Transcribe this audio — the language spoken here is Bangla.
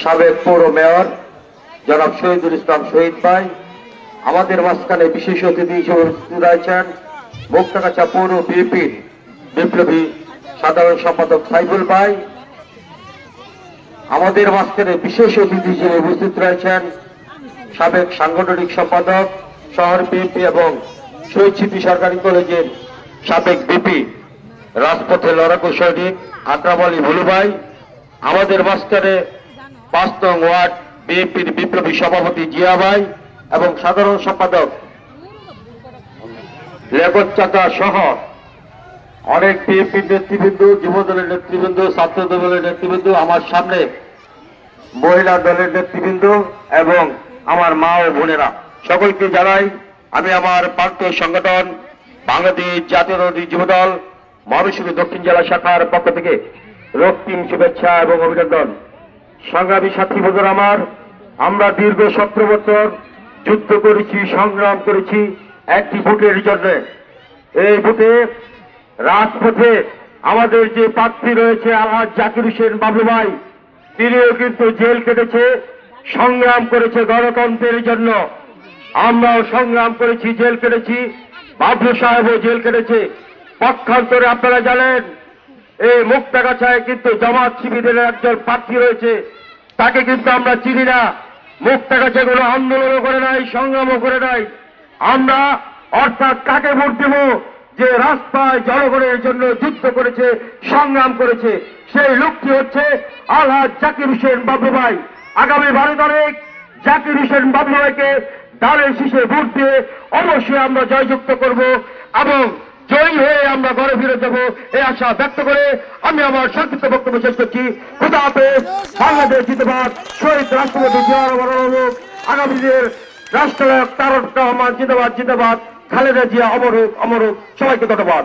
সাবেক পৌর মেয়র জনাব শহীদুল ইসলাম শহীদ ভাই, আমাদের মাঝখানে বিশেষ অতিথি হিসেবে উপস্থিত রয়েছেন মুক্তাগাছা পৌর বিএনপির বিপ্লবী সাধারণ সম্পাদক সাইফুল ভাই, আমাদের মাঝখানে বিশেষ অতিথি হিসেবে উপস্থিত রয়েছেন সাবেক সাংগঠনিক সম্পাদক শহর বিএনপি এবং শহীদ স্মৃতি সরকারি কলেজের সাবেক বিপি রাজপথে লড়াকু সৈনিক আকরাম আলী ভুলু ভাই, আমাদের মাঝখানে ৫ নং ওয়ার্ড বিএনপির বিপ্লবী সভাপতি জিয়া ভাই এবং সাধারণ সম্পাদক লেবর চাচা সহ অনেক বিএনপির নেতৃবৃন্দ, যুবদলের নেতৃবৃন্দ, ছাত্র দলের নেতৃবৃন্দ, আমার সামনে মহিলা দলের নেতৃবৃন্দ এবং আমার মা ও বোনেরা, সকলকে জানাই আমি আমার প্রান্তীয় সংগঠন বাংলাদেশ জাতীয়তাবাদী যুবদল ময়মনসিংহ দক্ষিণ জেলা শাখার পক্ষ থেকে রক্তিম শুভেচ্ছা এবং অভিনন্দন। সংগ্রামী সাথী বন্ধুরা আমার, আমরা দীর্ঘ 17 বছর যুদ্ধ করেছি, সংগ্রাম করেছি একটি ভোটের জন্য। এই ভোটে রাজপথে আমাদের যে প্রার্থী রয়েছে আলহাজ জাকির হোসেন বাবলু ভাই, তিনিও কিন্তু জেল কেটেছে, সংগ্রাম করেছে গণতন্ত্রের জন্য। আমরাও সংগ্রাম করেছি, জেল কেটেছি, বাবলু সাহেবও জেল কেটেছে। পক্ষান্তরে আপনারা জানেন এই মুক্তাগাছায় কিন্তু জামাত শিবিরের একজন প্রার্থী রয়েছে, তাকে কিন্তু আমরা চিনি না। মুক্তাগাছা কোনো আন্দোলনও করে নাই, সংগ্রামও করে নাই। আমরা অর্থাৎ কাকে ভোট দেব যে রাস্তায় জনগণের জন্য যুদ্ধ করেছে, সংগ্রাম করেছে, সেই লোকটি হচ্ছে আলহাজ জাকির হোসেন বাবলু ভাই। আগামী 12 তারিখ জাকির হোসেন বাবলু ভাইকে ডালের শীষে ভোট দিয়ে অবশ্যই আমরা জয়যুক্ত করব এবং জয়ী হয়ে আমরা ঘরে ফিরে যাব এই আশা ব্যক্ত করে আমি আমার সংক্ষিপ্ত বক্তব্য শেষ করছি। খোদা হাফেজ। বাংলাদেশ জিন্দাবাদ। শহীদ রাষ্ট্রপতি জিয়াউর রহমান, আগামী দিনের রাষ্ট্রনায়ক তারেক রহমান জিন্দাবাদ, জিন্দাবাদ। খালেদা জিয়া অমর হোক, অমর হোক। সবাইকে ধন্যবাদ।